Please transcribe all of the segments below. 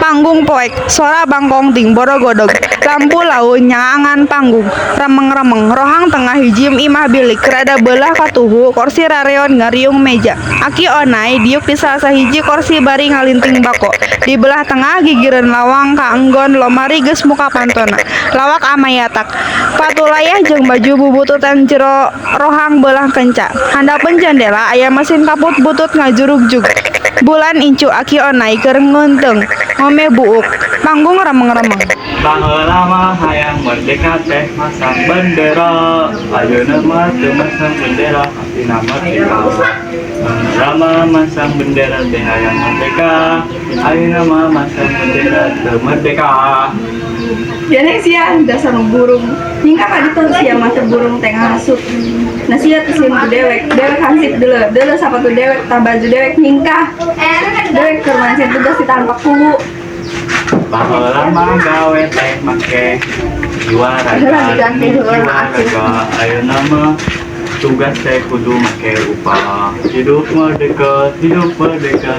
Panggung poek, sora bangkong ting borogodog, lampu laun nyangan panggung, remeng-remeng, rohang tengah hijim imah bilik, kerada belah katuhu, kursi rareon ngariung meja. Aki onai diuk di salah sahiji kursi bari ngalinting bako. Di belah tengah gigireun lawang kaenggon lomari geus muka pantona. Lawak amayatak. Patulayah jeung baju bubututan jero rohang belah kenca. Handapeun jendela aya mesin kaput butut ngajurug-jug. Bulan incu aki onai keur ngeunteung ngome buuk. Panggung remeng-remeng. Baheula mah hayang merdeka teh masang bendera. Ayeuna mah teu masang bendera, artina merdeka. Baheula masang bendera teh hayang merdeka. Ayeuna mah masang bendera teu merdeka. Jadi sia dasar burung. Hingga kaditu sia mah teu burung teh ngasup. Nah sia teh sim dewek hansip deuleu sapatu dewek tah baju dewek ningkah. Dewek keur mancing tugas ditampak kubu. Baheula mah gawe teh make jiwa raga. Ayeuna mah tugas teh kudu make upah. Hidup merdeka, hidup merdeka.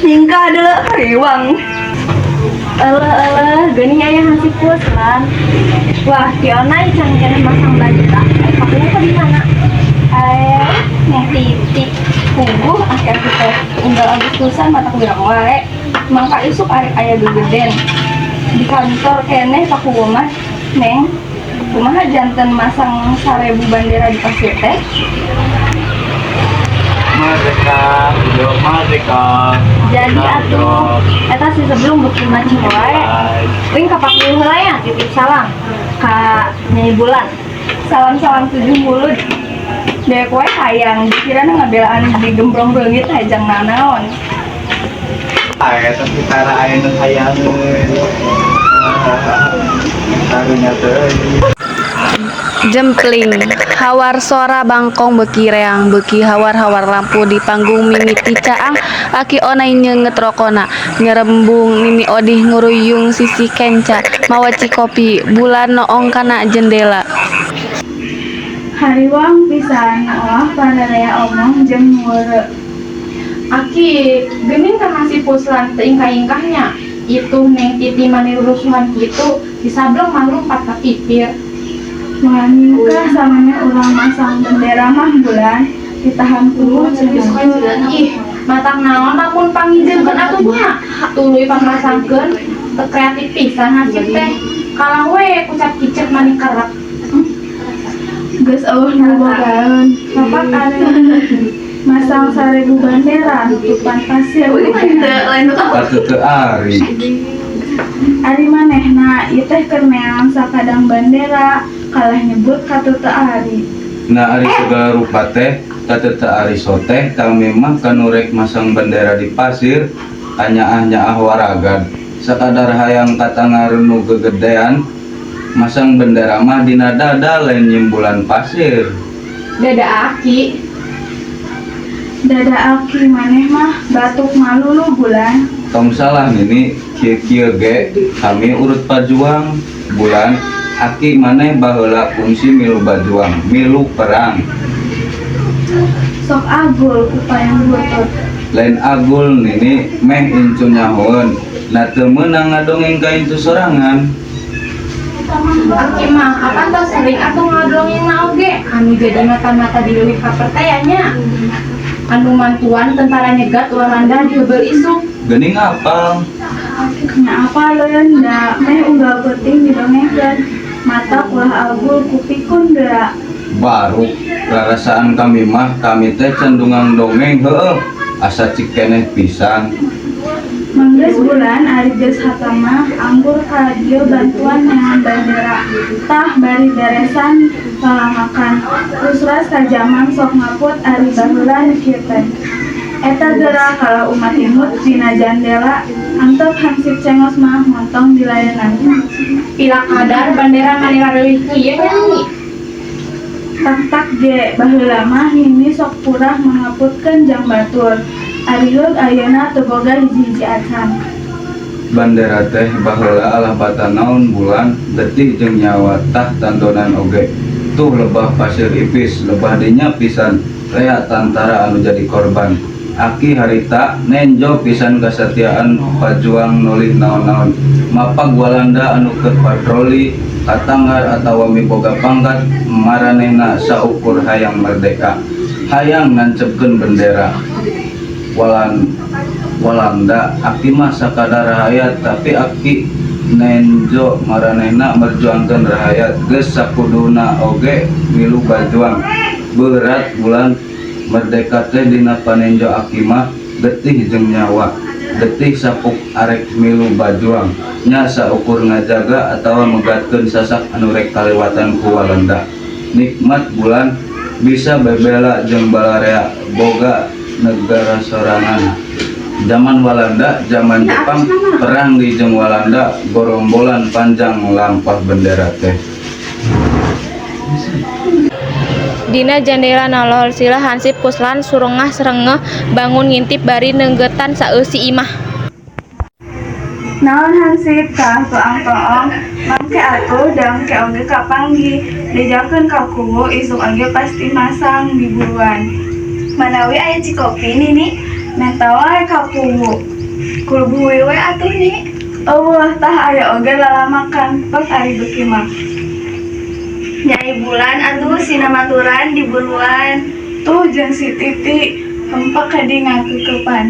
Ningkah deuleu riwang. Geuning aya hansip puslan. Wah, si onai can keneh masang baju tah. Pakunya ka di mana? Nya titik kubuh akhir kita unggal Agustusan mata kurang wae. Mangka isuk arek aya gegeden. Di kantor keneh pakueuh mah, Neng. Kumaha janten masang 1000 bandera di pasir teh? Merdeka, hidup merdeka. Jadi atuh eta si sebelum bukti mancing wae. Wing kapakueuh heula ya titip salam ka Nyai Bulan. Salam-salam 7 mulut. Dek we hayang dikirana ngabelaan di gembrong beungit hajang nanaon. Eta kitara aya nu hayangeun. Karunya teh. Jempling, hawar sora bangkong beki reang, beki hawar-hawar lampu di panggung mimiti caang, aki onai nyeungeut rokona, nyerembung mimi odih nguruyung sisi kenca, mawaci kopi, bulan noong kana jendela. Hariwang pisan olah panarea omong jeung weureu. Aki, geuning ka masih puslan teu ingkah-ingkahnya. Itu Neng Titi manirusuhan kitu, disableng mah lumpat ka pipir. Mangka samanya urang masang bendera mah bulan ditahan kudu ih matak naon lamun pangijeunkeun atunya tuluy pamasangkeun teu kreatif pisan hasil teh kalah we kucap kicep mani kerep geus eueuh nu bogaeun papat anu masang 1000 bandera nutupan pasir lain Teu ari. ari manehna ieu teh keur meang sakadang bandera kalah nyebut katu teu ari. Nah ari segala rupa teh katu teu ari soteh kami mah kanu rek masang bendera di pasir anyaah-nyaah waragad sakadar hayang katangareun nu gegedean masang bendera mah dina dada lain nyimbulan pasir. Dada aki maneh mah batuk malu lu bulan. Tong salah nini kieu-kieu ge kami urut pajuang bulan aki maneh baheula fungsi milu bajuang milu perang. Sok agul upayang butut. Lain agul nini meh incu nyahoeun na teu meunang ngadongeng ka intu sorangan. Aki mah kapan tau sering atuh ngadongeng na oge anu jadi mata-mata di leuwih kapertayanya. Anu mantuan tentara nyegat Walanda di heubeul isuk. Geuning apal? Nya apaleun da meh unggal penting didongengkeun. Mata ulah agul kupikun geura. Baru rarasaan kami mah kami teh cenderung dongeng heueuh asa cik keneh pisan. Manggeus bulan ari geus hatamah anggur ka radio bantuan dengan bandera. Tah bari beresan palamakan. Usras ka jaman sok ngaput ari baheula kieu teh. Eta geura kala umat imut dina jandela antep hansip cengos mah montong di layanan. Pila kadar bandera manila leuwih kieu nyanyi. Tak ge baheula mah hini sok purah mangaputkeun jang batur. Ari heug ayeuna teu boga hiji-hiji acan. Bandera teh baheula alabatan naon bulan letih jeung nyawa tah tandonan oge. Tuh lebah pasir ipis lebah dinya pisan rea tantara anu jadi korban. Aki harita nenjo pisan kesetiaan pajuang nulih naon-naon mapag Walanda anu keur patroli katanggar atawa miboga pangkat maranehna saukur hayang merdeka hayang nancepkeun bendera Walanda aki mah sakadar rahayat tapi aki nenjo maranehna merjuangkeun rahayat geus sakuduna oge milu bajuang berat bulan merdeka teh dina panenjo aki mah getih jeung nyawa getih sapuk arek milu bajuang nya saukur ngajaga atawa megatkeun sasak anu rek kalewatan ku Walanda nikmat bulan bisa bebela jeung balarea boga negara sorangan zaman Walanda zaman Jepang perang di jeung Walanda gorombolan panjang lampah bendera teh Dina jendela nolol sila hansip puslan surengah serengeh bangun ngintip bari neunggetan saeusi imah. Naon hansip tah toang-toong mangke atuh daun ke oge kapanggi dijakeun ka kubu isuk oge pasti masang di buruan. Manawi aya cikopi nini meta wae ka kubu. Kubu wewe atuh ni. Allah tah aya oge lalamakan pek ari beuki mah. Nyai bulan atuh sinamaturan di buruan tuh jeung si Titi hempak kadi ngakekepan.